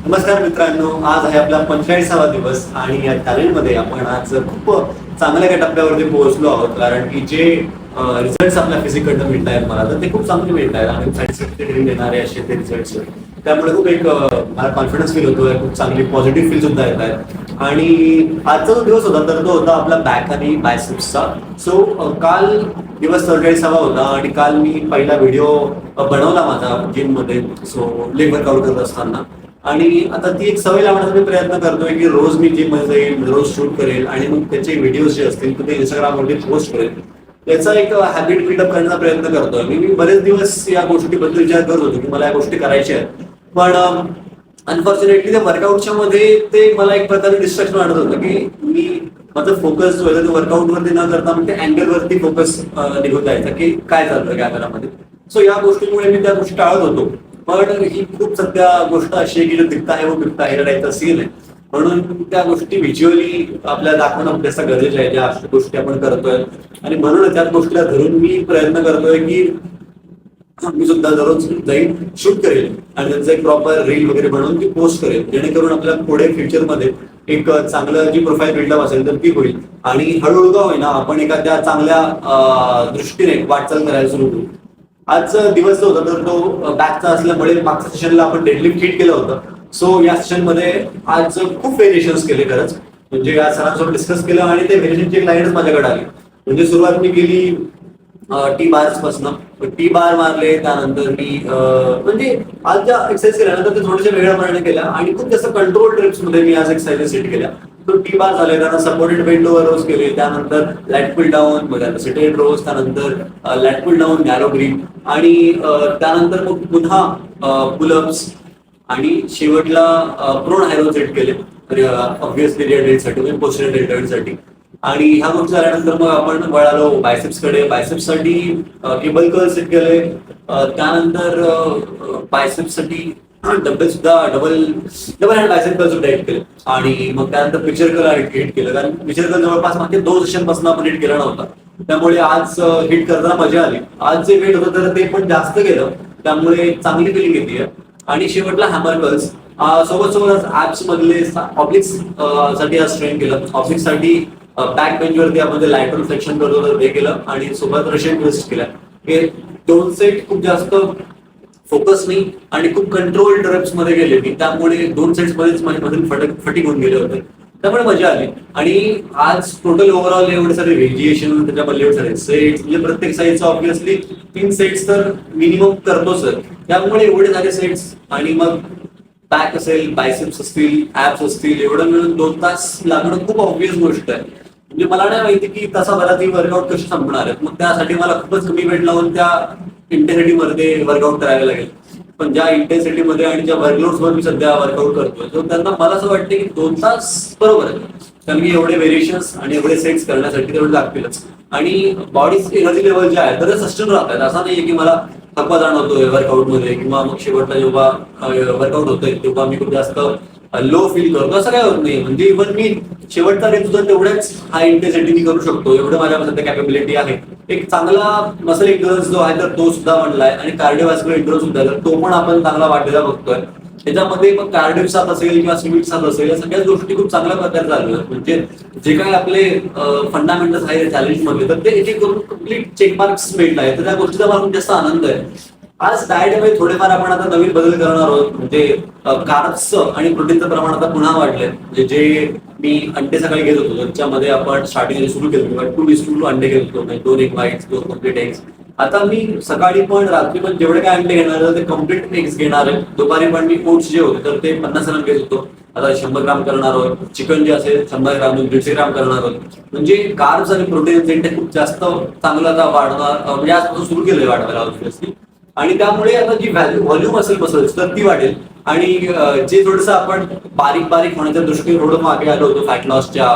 नमस्कार मित्रांनो, आज आहे आपला 45वा दिवस आणि या चॅलेंजमध्ये आपण आज खूप चांगल्या काही टप्प्यावरती पोहोचलो आहोत. कारण की जे रिझल्ट आपल्या फिजिककडनं मिळत आहेत मला तर ते खूप चांगले मिळत आहेत आणि सायन्स देणारे असे ते रिझल्ट. त्यामुळे खूप मला कॉन्फिडन्स फील होतोय, खूप चांगली पॉझिटिव्ह फील सुद्धा येत आहेत. आणि आजचा जो दिवस होता तर तो होता आपला बॅक आणि बायसेप्सचा. सो काल दिवस 44वा होता आणि काल मी पहिला व्हिडिओ बनवला माझा जिममध्ये, सो लेग वर्कआउट करत असताना. आणि आता ती एक सवय लावण्याचा मी प्रयत्न करतोय की रोज मी जिम मध्ये जाईल, रोज शूट करेल आणि मग त्याचे व्हिडिओज जे असतील तर ते इंस्टाग्रामवरती पोस्ट करेल. त्याचा एक हॅबिट बिल्डअप करण्याचा प्रयत्न करतोय मी बरेच दिवस या गोष्टीबद्दल विचार करत होतो की मला या गोष्टी करायच्या आहेत. पण अनफॉर्च्युनेटली त्या वर्कआउटच्या मध्ये ते मला एक प्रकारे डिस्ट्रॅक्शन वाटत होतं की मी माझं फोकस वर्कआउट वरती न करता म्हणजे अँगल वरती फोकस निघून जायचा की काय चालतं कॅमेरामध्ये. सो या गोष्टीमुळे मी त्या गोष्टी टाळत होतो. पण ही खूप सध्या गोष्ट अशी आहे की जो दिखता आहे वो बिकता आहे टाईपचा सीन आहे. म्हणून त्या गोष्टी व्हिज्युअली आपल्याला दाखवणं अभ्यास गरजेचं आहे, ज्या गोष्टी आपण करतोय. आणि म्हणून त्याच गोष्टीला धरून मी प्रयत्न करतोय की मी सुद्धा दररोज जाईन, शूट करेल आणि त्यांचं एक प्रॉपर रील वगैरे बनवून ती पोस्ट करेल, जेणेकरून आपल्याला पुढे फ्युचरमध्ये एक चांगलं जी प्रोफाईल बिल्डअप असेल तर ती होईल. आणि हळूहळू का होईना आपण एखाद्या चांगल्या दृष्टीने वाटचाल करायला सुरू करू. आजचा दिवस जो होता तर तो बॅकचा असल्यामुळे मागच्या सेशनला आपण डेडलिफ्ट हिट केलं होतं. सो या सेशनमध्ये आज खूप व्हेरिएशन्स केले खरंच. म्हणजे या सरांसोबत डिस्कस केलं आणि ते व्हेरिएशनची एक लाईनच माझ्याकडे आली. म्हणजे सुरुवात मी केली टी बार्स पासून. टी बार मारले, त्यानंतर मी म्हणजे आज ज्या एक्सरसाइज केल्यानंतर ते थोड्याशा वेगळ्या प्रमाणे केल्या आणि खूप जास्त कंट्रोल ट्रिप्स मध्ये मी आज एक्सरसाइज सेट केल्या. तो टी बार झाले, त्यानंतर सपोर्टेड बेंड ओव्हर रोज केले, त्यानंतर लॅट पुल डाऊन, मग सिटेड रोज, त्यानंतर लॅट पुल डाऊन, नॅरो ग्रीप आणि त्यानंतर मग पुन्हा पुलअप्स आणि शेवटला प्रोन हाय रोज सेट केले. ऑब्व्हियसली रिअल पोस्टर साठी. आणि ह्या गोष्टी झाल्यानंतर मग आपण वळालो बायसेप्स कडे. बायसेप्स साठी केबल कर्ल सेट केले, त्यानंतर बायसेप्स साठी डबल हँड बायसेप कर्ल सुद्धा हिट केले. आणि मग त्यानंतर पिक्चर कर्ल हिट केलं, कारण पिक्चर कर्ल जवळपास मागच्या 2 सेशन पासून आपण हिट केला नव्हता. त्यामुळे आज हिट करताना मजा आली. आज जे वेट होतं तर ते पण जास्त गेलं, त्यामुळे चांगली फिलिंग येते. आणि शेवटला हॅमर कर्ल्स सोबत ऍप्स मधले ऑब्लिक्स साठी आज ट्रेन केलं. ऑब्लिक्स साठी बॅक बेंच वरती आपण जे लॅटरल फ्लेक्शन करतो तर ते केलं आणि सोबत रशियन ट्विस्ट केलं. हे 2 सेट खूप जास्त फोकस नाही आणि खूप कंट्रोल रेप्स मध्ये गेले मी, त्यामुळे 2 सेट्स मध्येच माझ्यामधून फटिक होऊन गेले होते. त्यामुळे मजा आली. आणि आज टोटल ओव्हरऑल एवढे सारे व्हेरिएशन, त्याच्यामध्ये एवढे सारे सेट्स, म्हणजे प्रत्येक साईजचा ऑब्व्हियसली 3 सेट्स तर मिनिमम करतो सर. त्यामुळे एवढे सारे सेट्स आणि मग बॅक असेल, बायसेप्स असतील, ऍप्स असतील, एवढं मिळून 2 तास लागणं खूप ऑब्व्हियस गोष्ट आहे. म्हणजे मला नाही माहिती की तासाभरात ही वर्कआउट कशी संपणार आहेत. मग त्यासाठी मला खूपच कमी वेट लावून त्या इंटेन्सिटी मध्ये वर्कआउट करायला लागेल. पण ज्या इंटेन्सिटी मध्ये आणि ज्या वर्कलोड्स वर मी सध्या वर्कआउट करतोय तर त्यांना मला असं वाटतं की 2 तास बरोबर आहे. कारण की एवढे व्हेरिएशन्स आणि एवढे सेट्स करण्यासाठी तेवढे लागतीलच. आणि बॉडीज एनर्जी लेवल जे आहे तर सस्टेन राहत आहेत. असं नाहीये की मला थकवा जाणवतोय वर्कआउट मध्ये किंवा मग शेवटला जेव्हा वर्कआउट होतोय तेव्हा मी खूप जास्त लो फील करतो, असं काय होत नाही. म्हणजे इव्हन मी शेवटचा रेट सुद्धा तेवढ्याच हाय इंटेन्सिटी करू शकतो, एवढं माझ्या सध्या कॅपेबिलिटी आहे. एक चांगला मसल इंटरन्स जो आहे तर तो सुद्धा म्हणलाय आणि कार्डिओव्हॅस्क्युलर इंटरन्स सुद्धा तर तो पण आपण चांगला वाढलेला बघतोय. त्याच्यामध्ये मग कार्डिओ साथ असेल किंवा स्विमिंग साथ असेल, या सगळ्याच गोष्टी खूप चांगल्या प्रकारे चालू आहेत. म्हणजे जे काय आपले फंडामेंटल्स आहे चॅलेंज मध्ये तर ते एक करून कम्प्लीट चेकमार्क्स मिळत आहे. तर त्या गोष्टीचा मला खूप जास्त आनंद आहे. आज डाएटमध्ये थोडेफार आपण आता नवीन बदल करणार आहोत. म्हणजे कार्ब्सचं आणि प्रोटीनचं प्रमाण आता पुन्हा वाढलंय. म्हणजे जे मी अंडे सकाळी घेत होतो त्याच्यामध्ये आपण स्टार्टिंग सुरू केलं 2:2 अंडे घेत होतो, म्हणजे 2 एग व्हाईट्स, 2 कम्प्लीट एग्स. आता मी सकाळी पण रात्री पण जेवढे काय अंडे घेणार आहे ते कम्प्लीट एग्स घेणार आहे. दुपारी पण मी ओट्स जे होते तर ते 50 ग्राम घेत होतो, आता 100 ग्राम करणार आहोत. चिकन जे असेल 100 ग्राम 150 ग्राम करणार आहोत. म्हणजे कार्ब्स आणि प्रोटीन इंटेक खूप जास्त चांगलं आता वाढणार, म्हणजे आजपासून सुरू केलंय वाढवायला ऑब्व्हियसली. आणि त्यामुळे आता जी व्हॉल्यूम असेल मसल्स तर ती वाढेल. आणि जे थोडंसं आपण बारीक बारीक होण्याच्या दृष्टीने थोडं मागे आलो होतो फॅट लॉसच्या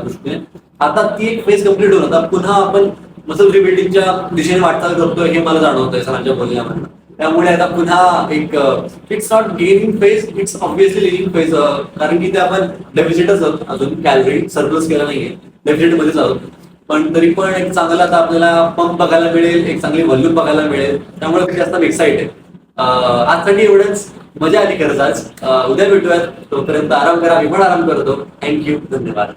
दृष्टीने, आता ती एक फेज कम्प्लीट होऊन आता पुन्हा आपण मसल रिबिल्डिंगच्या दिशेने वाटचाल करतोय हे मला जाणवतंय सरांच्या बोलण्यामधून. त्यामुळे आता पुन्हा एक it's not gaining phase, it's obviously leaning phase. कारण की ते आपण डेफिसिटच आहोत, अजून कॅलरी सरप्लस केला नाहीये, डेफिसिट मध्येच आहोत. पण तरी पण एक चांगला आता आपल्याला पंप बघायला मिळेल, एक चांगली व्हॉल्यूम बघायला मिळेल. त्यामुळे खूप जास्त एक्साइटेड. आजसाठी एवढंच. मजा आली खरंच आज. उद्या भेटूयात, तोपर्यंत आराम करा, मी पण आराम करतो. थँक्यू, धन्यवाद.